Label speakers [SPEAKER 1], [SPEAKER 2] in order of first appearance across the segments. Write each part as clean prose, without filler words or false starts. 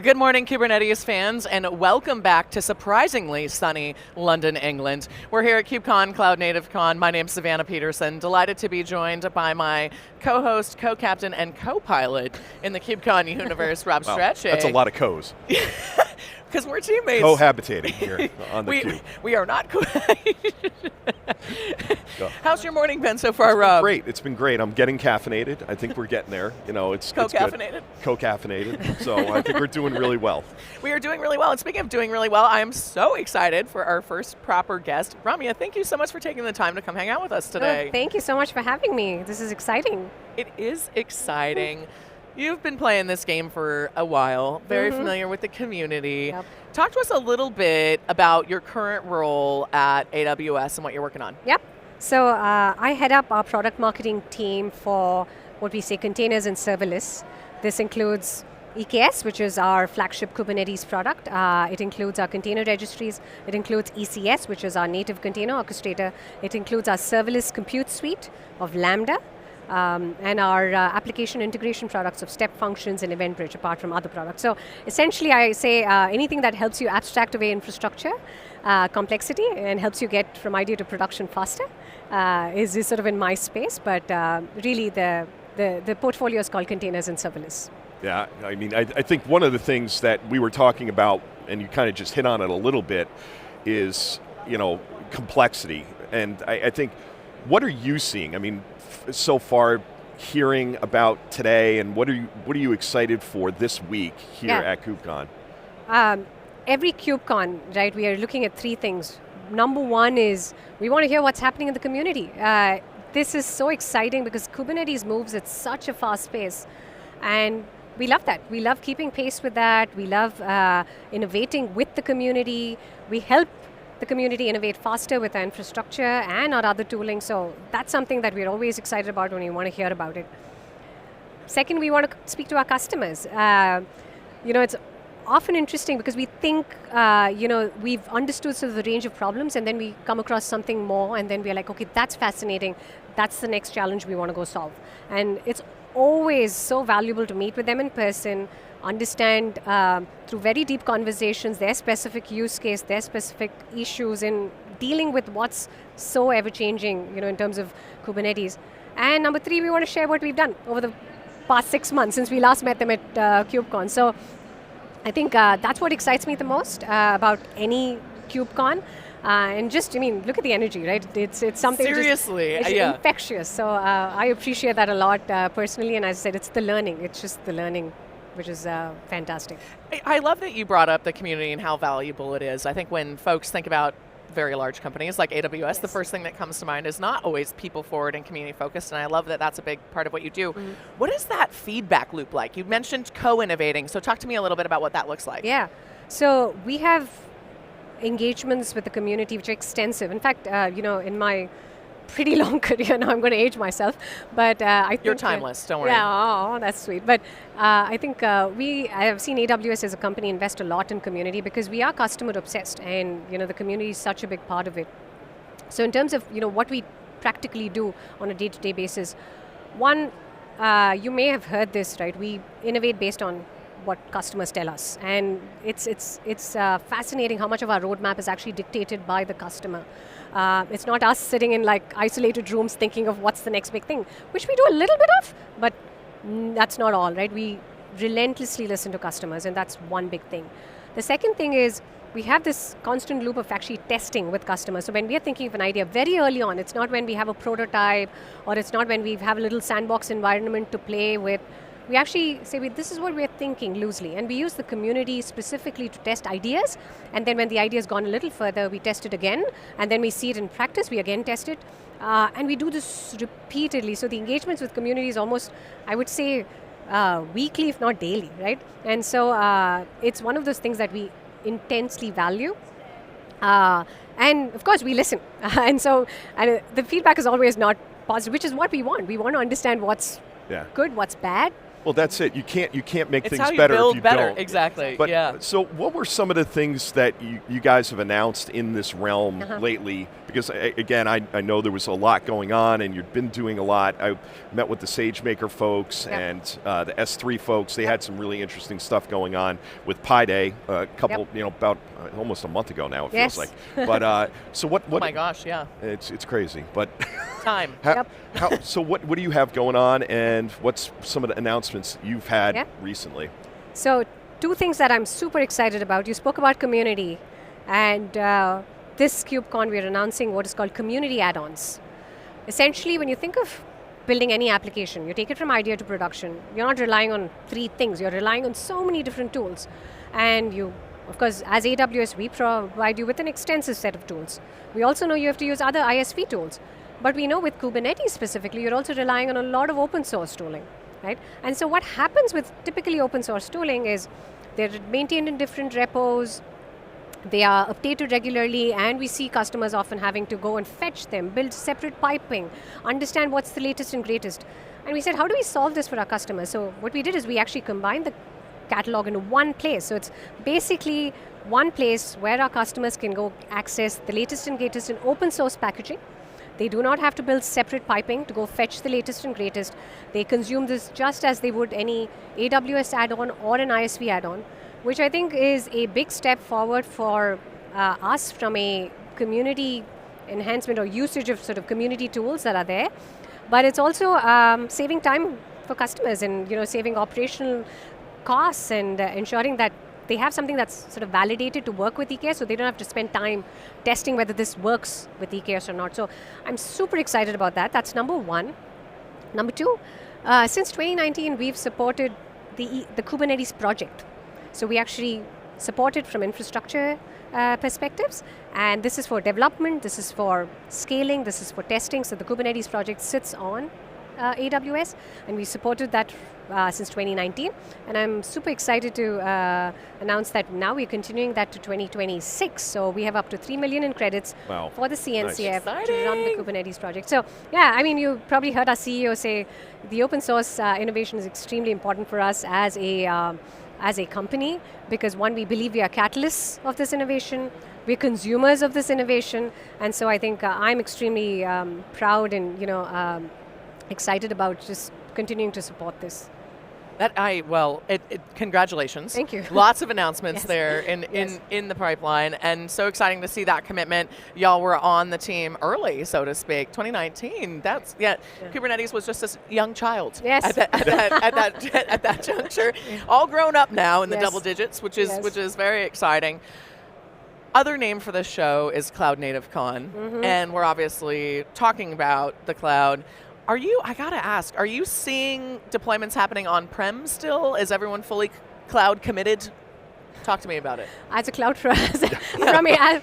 [SPEAKER 1] Good morning, Kubernetes fans, and welcome back to surprisingly sunny London, England. We're here at KubeCon CloudNativeCon. My name's Savannah Peterson. Delighted to be joined by my co-host, co-captain, and co-pilot in the KubeCon universe, Rob Strechay.
[SPEAKER 2] That's a lot of co's.
[SPEAKER 1] Because we're teammates.
[SPEAKER 2] Cohabitating here on the Cube.
[SPEAKER 1] We are not How's your morning been so far, Rob?
[SPEAKER 2] Great. It's been great. I'm getting caffeinated. I think we're getting there. You know, it's
[SPEAKER 1] co-caffeinated.
[SPEAKER 2] Co-caffeinated. So I think we're doing really well.
[SPEAKER 1] We are doing really well. And speaking of doing really well, I am so excited for our first proper guest. Ramya, thank you so much for taking the time to come hang out with us today.
[SPEAKER 3] Oh, thank you so much for having me. This is exciting.
[SPEAKER 1] It is exciting. You've been playing this game for a while, very familiar with the community.
[SPEAKER 3] Yep.
[SPEAKER 1] Talk to us a little bit about your current role at AWS and what you're working on.
[SPEAKER 3] Yep. So I head up our product marketing team for what we say containers and serverless. This includes EKS, which is our flagship Kubernetes product. It includes our container registries. It includes ECS, which is our native container orchestrator. It includes our serverless compute suite of Lambda. And our application integration products of step functions and EventBridge, apart from other products. So essentially I say anything that helps you abstract away infrastructure complexity and helps you get from idea to production faster is sort of in my space, but really the portfolio is called Containers and Serverless.
[SPEAKER 2] Yeah, I mean, I think one of the things that we were talking about, and you kind of just hit on it a little bit, is, you know, complexity. And I think, what are you seeing? I mean, so far, hearing about today, and what are you excited for this week here at KubeCon?
[SPEAKER 3] Every KubeCon, right, we are looking at three things. Number one is we want to hear what's happening in the community. This is so exciting because Kubernetes moves at such a fast pace, and we love that. We love keeping pace with that. We love innovating with the community. We help the community innovate faster with our infrastructure and our other tooling, so that's something that we're always excited about when we want to hear about it. Second, we want to speak to our customers. You know, it's often interesting because we think, you know, we've understood sort of the range of problems, and then we come across something more, and then we're like, okay, that's fascinating. That's the next challenge we want to go solve. And it's always so valuable to meet with them in person, understand through very deep conversations their specific use case, their specific issues in dealing with what's so ever-changing, you know, in terms of Kubernetes. And number three, we want to share what we've done over the past 6 months since we last met them at KubeCon. So I think that's what excites me the most about any KubeCon. And just, I mean, look at the energy, right? It's something
[SPEAKER 1] seriously,
[SPEAKER 3] just, it's infectious. So I appreciate that a lot personally, and as I said, it's the learning. It's just the learning, which is fantastic.
[SPEAKER 1] I love that you brought up the community and how valuable it is. I think when folks think about very large companies like AWS, the first thing that comes to mind is not always people forward and community focused, and I love that that's a big part of what you do. What is that feedback loop like? You mentioned co-innovating, so talk to me a little bit about what that looks like.
[SPEAKER 3] Yeah, so we have engagements with the community which are extensive. In fact, you know, in my pretty long career now, I'm going to age myself, but I think
[SPEAKER 1] you're timeless, don't worry.
[SPEAKER 3] Yeah, oh, that's sweet. But I think I have seen AWS as a company invest a lot in community because we are customer obsessed, and you know the community is such a big part of it. So in terms of what we practically do on a day-to-day basis, one, you may have heard this, right? We innovate based on what customers tell us, and it's fascinating how much of our roadmap is actually dictated by the customer. It's not us sitting in like isolated rooms thinking of what's the next big thing, which we do a little bit of, but that's not all, right? We relentlessly listen to customers, and that's one big thing. The second thing is we have this constant loop of actually testing with customers. So when we are thinking of an idea very early on, it's not when we have a prototype, or it's not when we have a little sandbox environment to play with. We actually say, this is what we're thinking loosely, and we use the community specifically to test ideas, and then when the idea has gone a little further, we test it again, and then we see it in practice, we again test it, and we do this repeatedly. So the engagements with community is almost, I would say, weekly, if not daily, right? And so it's one of those things that we intensely value. And of course, we listen. And so the feedback is always not positive, which is what we want. We want to understand what's good, what's bad,
[SPEAKER 2] Well, that's it. You can't make
[SPEAKER 1] It's
[SPEAKER 2] things
[SPEAKER 1] how you
[SPEAKER 2] better
[SPEAKER 1] build
[SPEAKER 2] if you
[SPEAKER 1] better.
[SPEAKER 2] don't.
[SPEAKER 1] Exactly.
[SPEAKER 2] But
[SPEAKER 1] yeah.
[SPEAKER 2] so, what were some of the things that you guys have announced in this realm lately? Because again, I know there was a lot going on, and you've been doing a lot. I met with the SageMaker folks and the S3 folks. They had some really interesting stuff going on with Pi Day a couple, about almost a month ago now. It feels like. But so what?
[SPEAKER 1] Oh my gosh, yeah.
[SPEAKER 2] It's crazy, but
[SPEAKER 1] time.
[SPEAKER 2] So what do you have going on, and what's some of the announcements you've had recently?
[SPEAKER 3] So 2 things that I'm super excited about. You spoke about community, and this KubeCon we're announcing what is called community add-ons. Essentially, when you think of building any application, you take it from idea to production. You're not relying on 3 things. You're relying on so many different tools. And you, of course, as AWS, we provide you with an extensive set of tools. We also know you have to use other ISV tools. But we know with Kubernetes specifically, you're also relying on a lot of open source tooling, right? And so what happens with typically open source tooling is they're maintained in different repos, they are updated regularly, and we see customers often having to go and fetch them, build separate piping, understand what's the latest and greatest. And we said, how do we solve this for our customers? So what we did is we actually combined the catalog into one place. So it's basically one place where our customers can go access the latest and greatest in open source packaging. They do not have to build separate piping to go fetch the latest and greatest. They consume this just as they would any AWS add-on or an ISV add-on, which I think is a big step forward for us from a community enhancement or usage of sort of community tools that are there. But it's also saving time for customers and saving operational costs and ensuring that they have something that's sort of validated to work with EKS, so they don't have to spend time testing whether this works with EKS or not. So I'm super excited about that. That's number 1. Number 2, since 2019, we've supported the Kubernetes project. So we actually support it from infrastructure perspectives, and this is for development, this is for scaling, this is for testing. So the Kubernetes project sits on AWS, and we supported that since 2019, and I'm super excited to announce that now we're continuing that to 2026, so we have up to 3 million in credits for the CNCF to run the Kubernetes project. So yeah, I mean, you probably heard our CEO say the open source innovation is extremely important for us as a company, because one, we believe we are catalysts of this innovation, we're consumers of this innovation, and so I think I'm extremely proud and excited about just continuing to support this.
[SPEAKER 1] Congratulations.
[SPEAKER 3] Thank you.
[SPEAKER 1] Lots of announcements there in the pipeline, and so exciting to see that commitment. Y'all were on the team early, so to speak. 2019. Kubernetes was just a young child at that juncture. All grown up now in the double digits, which is very exciting. Other name for this show is CloudNativeCon, and we're obviously talking about the cloud. I gotta ask, are you seeing deployments happening on-prem still? Is everyone fully cloud committed? Talk to me about it.
[SPEAKER 3] As a cloud I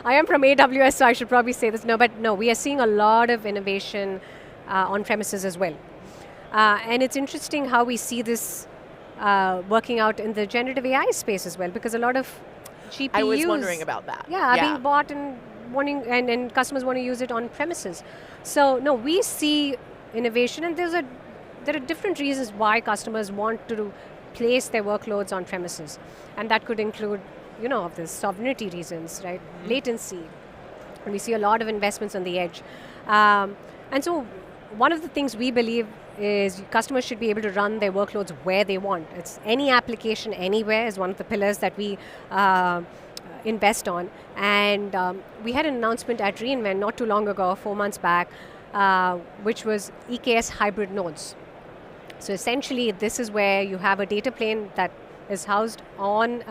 [SPEAKER 3] am from AWS, so I should probably say this. No, we are seeing a lot of innovation on premises as well. And it's interesting how we see this working out in the generative AI space as well, because a lot of GPUs...
[SPEAKER 1] I was wondering about that.
[SPEAKER 3] Are being bought and customers want to use it on premises. So no, we see innovation, and there are different reasons why customers want to place their workloads on premises, and that could include, of the sovereignty reasons, right? Latency, and we see a lot of investments on the edge, and so one of the things we believe is customers should be able to run their workloads where they want. It's any application anywhere is one of the pillars that we invest on, and we had an announcement at reInvent not too long ago, 4 months back, which was EKS hybrid nodes. So essentially, this is where you have a data plane that is housed on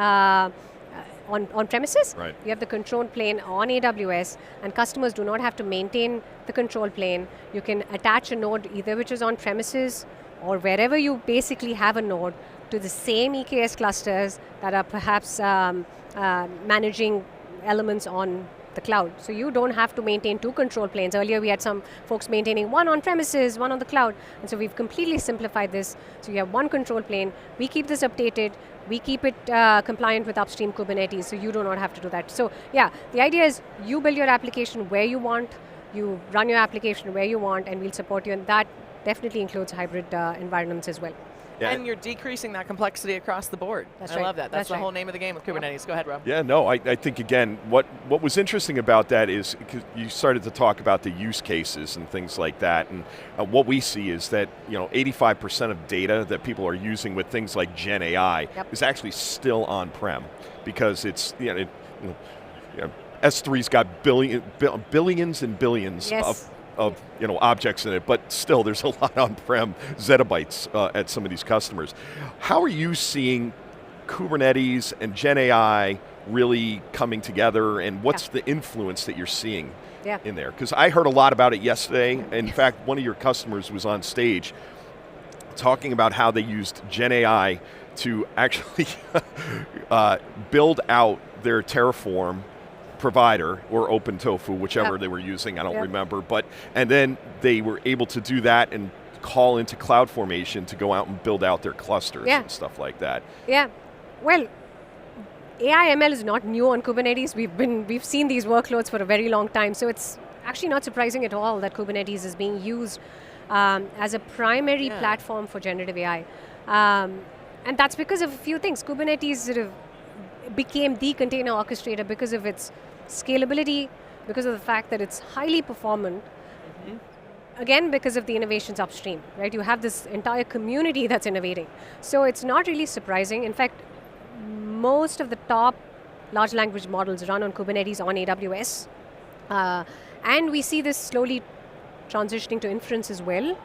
[SPEAKER 3] premises.
[SPEAKER 2] Right.
[SPEAKER 3] You have the control plane on AWS, and customers do not have to maintain the control plane. You can attach a node either which is on premises or wherever you basically have a node to the same EKS clusters that are perhaps managing elements on the cloud. So you don't have to maintain 2 control planes. Earlier we had some folks maintaining one on premises, one on the cloud. And so we've completely simplified this. So you have one control plane. We keep this updated. We keep it compliant with upstream Kubernetes, so you do not have to do that. So yeah, the idea is you build your application where you want, you run your application where you want, and we'll support you. And that definitely includes hybrid environments as well.
[SPEAKER 2] Yeah.
[SPEAKER 1] And you're decreasing that complexity across the board.
[SPEAKER 3] That's
[SPEAKER 1] I
[SPEAKER 3] right.
[SPEAKER 1] love that. That's the
[SPEAKER 3] right.
[SPEAKER 1] whole name of the game with Kubernetes. Go ahead, Rob.
[SPEAKER 2] Yeah, no, I think again, what was interesting about that is you started to talk about the use cases and things like that, and what we see is that 85% of data that people are using with things like Gen AI is actually still on-prem because it's S3's got billions and billions of objects in it, but still there's a lot on-prem zettabytes at some of these customers. How are you seeing Kubernetes and Gen AI really coming together, and what's the influence that you're seeing in there? Because I heard a lot about it yesterday. In fact, one of your customers was on stage talking about how they used Gen AI to actually build out their Terraform provider, or OpenTofu, whichever they were using, I don't remember, and then they were able to do that and call into CloudFormation to go out and build out their clusters and stuff like that.
[SPEAKER 3] Yeah, well, AI ML is not new on Kubernetes. We've seen these workloads for a very long time, so it's actually not surprising at all that Kubernetes is being used as a primary platform for generative AI. And that's because of a few things. Kubernetes sort of became the container orchestrator because of its scalability, because of the fact that it's highly performant, again because of the innovations upstream, right? You have this entire community that's innovating. So it's not really surprising. In fact, most of the top large language models run on Kubernetes on AWS. And we see this slowly transitioning to inference as well.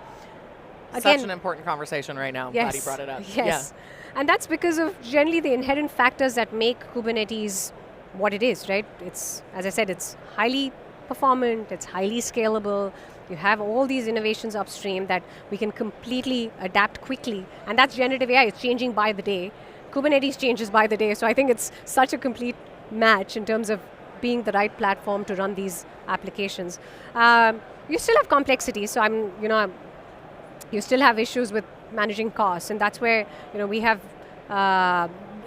[SPEAKER 1] Again, such an important conversation right now. Glad you brought it up.
[SPEAKER 3] Yes. And that's because of generally the inherent factors that make Kubernetes what it is, right? It's, as I said, it's highly performant, it's highly scalable. You have all these innovations upstream that we can completely adapt quickly. And that's generative AI. It's changing by the day. Kubernetes changes by the day. So I think it's such a complete match in terms of being the right platform to run these applications. You still have complexity. So you still have issues with managing costs, and that's where we have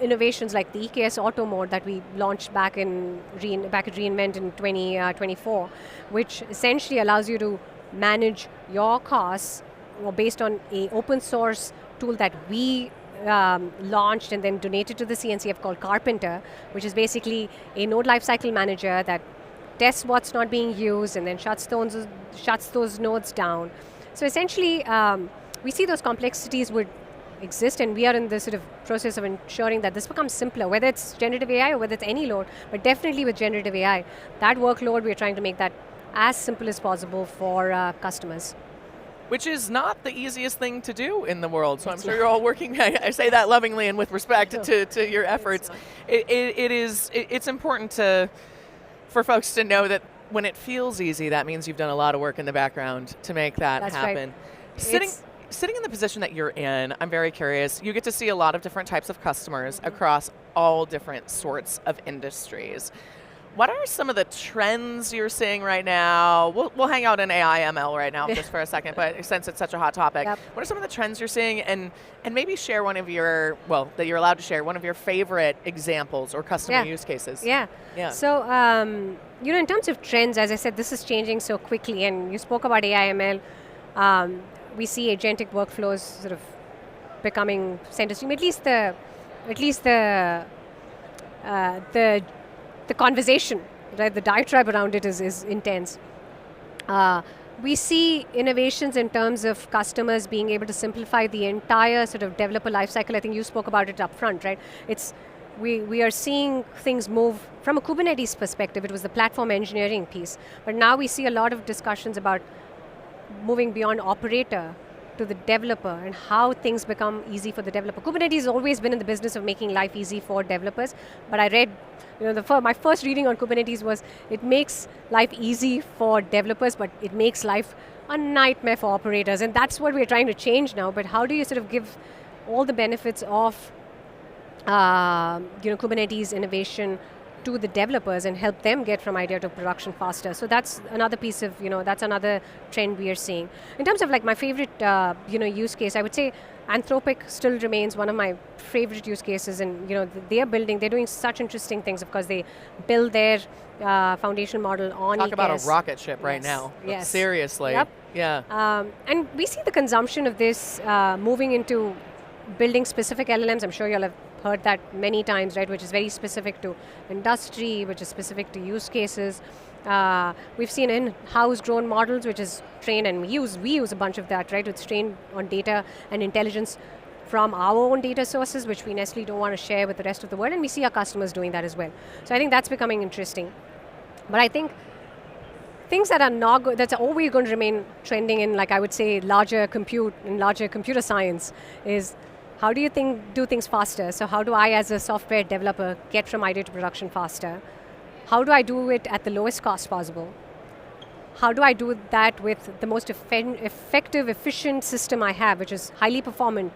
[SPEAKER 3] innovations like the EKS Auto Mode that we launched back at reInvent in 2024, which essentially allows you to manage your costs based on an open source tool that we launched and then donated to the CNCF called Carpenter, which is basically a node lifecycle manager that tests what's not being used and then shuts those nodes down. So essentially, we see those complexities would exist, and we are in the sort of process of ensuring that this becomes simpler, whether it's generative AI or whether it's any load, but definitely with generative AI, that workload, we're trying to make that as simple as possible for customers.
[SPEAKER 1] Which is not the easiest thing to do in the world, so I'm sure you're all working, I say that lovingly and with respect to your efforts. It's important for folks to know that when it feels easy, that means you've done a lot of work in the background to make that happen.
[SPEAKER 3] Right.
[SPEAKER 1] Sitting in the position that you're in, I'm very curious. You get to see a lot of different types of customers across all different sorts of industries. What are some of the trends you're seeing right now? We'll hang out in AI ML right now just for a second, but since it's such a hot topic, what are some of the trends you're seeing, and maybe share one of your, that you're allowed to share, one of your favorite examples or customer use cases?
[SPEAKER 3] Yeah. So, in terms of trends, as I said, this is changing so quickly, and you spoke about AI ML. We see agentic workflows sort of becoming center stream. At least the conversation, right? The diatribe around it is intense. We see innovations in terms of customers being able to simplify the entire sort of developer lifecycle. I think you spoke about it up front, right? We are seeing things move from a Kubernetes perspective. It was the platform engineering piece, but now we see a lot of discussions about moving beyond operator to the developer and how things become easy for the developer. Kubernetes has always been in the business of making life easy for developers, but I read, my first reading on Kubernetes was it makes life easy for developers, but it makes life a nightmare for operators, and that's what we're trying to change now. But how do you sort of give all the benefits of Kubernetes innovation to the developers and help them get from idea to production faster? So that's another piece of, that's another trend we are seeing. In terms of like my favorite, use case, I would say Anthropic still remains one of my favorite use cases, and they're doing such interesting things. Of course, they build their foundation model on
[SPEAKER 1] Talk
[SPEAKER 3] EKS.
[SPEAKER 1] about a rocket ship right now.
[SPEAKER 3] Yes.
[SPEAKER 1] Seriously.
[SPEAKER 3] Yep.
[SPEAKER 1] Yeah.
[SPEAKER 3] And we see the consumption of this moving into building specific LLMs. I'm sure you'll have heard that many times, right? Which is very specific to industry, which is specific to use cases. We've seen in-house grown models, which is trained, and we use a bunch of that, right? It's trained on data and intelligence from our own data sources, which we necessarily don't want to share with the rest of the world, and we see our customers doing that as well. So I think that's becoming interesting. But I think things that are not good, that's always going to remain trending in, like I would say, larger compute and larger computer science, is how do you do things faster? So how do I, as a software developer, get from idea to production faster? How do I do it at the lowest cost possible? How do I do that with the most effective, efficient system I have, which is highly performant,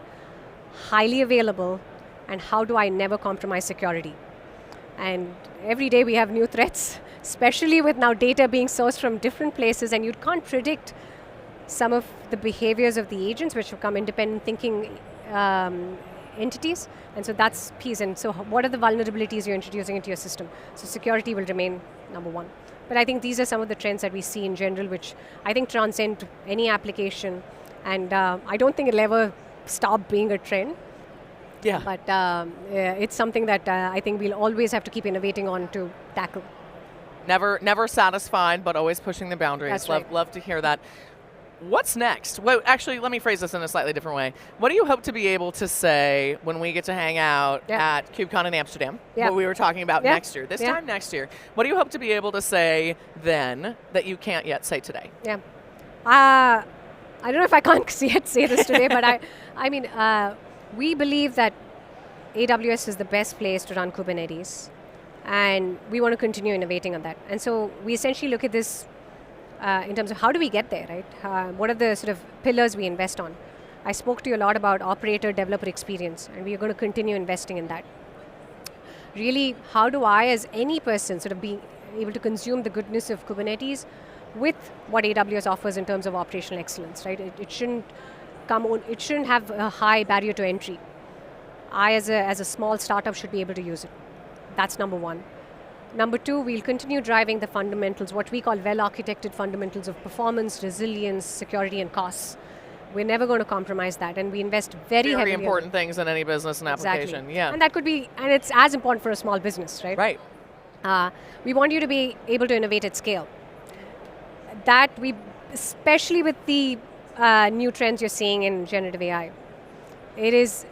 [SPEAKER 3] highly available, and how do I never compromise security? And every day we have new threats, especially with now data being sourced from different places, and you can't predict some of the behaviors of the agents, which become independent thinking entities. And so that's piece. And so what are the vulnerabilities you're introducing into your system? So security will remain number one. But I think these are some of the trends that we see in general, which I think transcend any application. And I don't think it'll ever stop being a trend.
[SPEAKER 1] Yeah.
[SPEAKER 3] But it's something that I think we'll always have to keep innovating on to tackle.
[SPEAKER 1] Never satisfied, but always pushing the boundaries.
[SPEAKER 3] That's right.
[SPEAKER 1] Love to hear that. What's next? Well, actually, let me phrase this in a slightly different way. What do you hope to be able to say when we get to hang out at KubeCon in Amsterdam?
[SPEAKER 3] Yeah.
[SPEAKER 1] What we were talking about next year. This
[SPEAKER 3] Yeah.
[SPEAKER 1] time next year. What do you hope to be able to say then that you can't yet say today?
[SPEAKER 3] Yeah. I don't know if I can't yet say this today, but I mean, we believe that AWS is the best place to run Kubernetes, and we want to continue innovating on that. And so we essentially look at this in terms of how do we get there, right? What are the sort of pillars we invest on? I spoke to you a lot about operator-developer experience, and we are going to continue investing in that. Really, how do I, as any person, sort of be able to consume the goodness of Kubernetes with what AWS offers in terms of operational excellence, right? It shouldn't it shouldn't have a high barrier to entry. I, as a small startup, should be able to use it. That's number one. Number two, we'll continue driving the fundamentals, what we call well-architected fundamentals of performance, resilience, security, and costs. We're never going to compromise that, and we invest very heavily.
[SPEAKER 1] Very important things in any business and application.
[SPEAKER 3] Exactly.
[SPEAKER 1] Yeah.
[SPEAKER 3] And that could be, and it's as important for a small business, right?
[SPEAKER 1] Right.
[SPEAKER 3] We want you to be able to innovate at scale. That especially with the new trends you're seeing in generative AI, it is.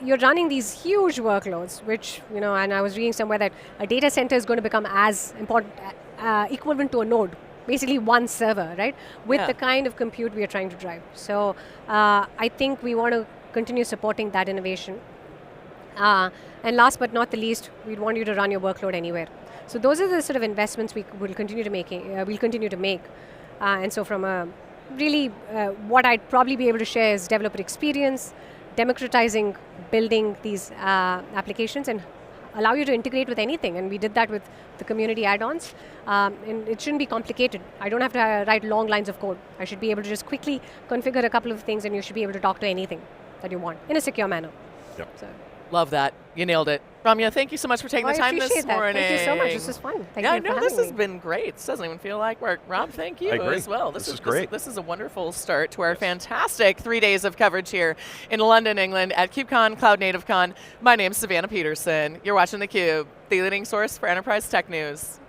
[SPEAKER 3] You're running these huge workloads, which, and I was reading somewhere that a data center is going to become as important, equivalent to a node, basically one server, right? With the kind of compute we are trying to drive. So I think we want to continue supporting that innovation. And last but not the least, we'd want you to run your workload anywhere. So those are the sort of investments we will continue to make. And so from what I'd probably be able to share is developer experience, democratizing building these applications, and allow you to integrate with anything. And we did that with the community add-ons. And it shouldn't be complicated. I don't have to write long lines of code. I should be able to just quickly configure a couple of things, and you should be able to talk to anything that you want in a secure manner.
[SPEAKER 2] Yep.
[SPEAKER 3] So.
[SPEAKER 1] Love that. You nailed it. Ramya, thank you so much for taking the time this morning.
[SPEAKER 3] Thank you so much. This was fun. Thank you for having
[SPEAKER 1] this
[SPEAKER 3] me.
[SPEAKER 1] has been great. This doesn't even feel like work. Rob, thank you as well.
[SPEAKER 2] This is great.
[SPEAKER 1] This is a wonderful start to our fantastic 3 days of coverage here in London, England at KubeCon CloudNativeCon. My name's Savannah Peterson. You're watching theCUBE, the leading source for enterprise tech news.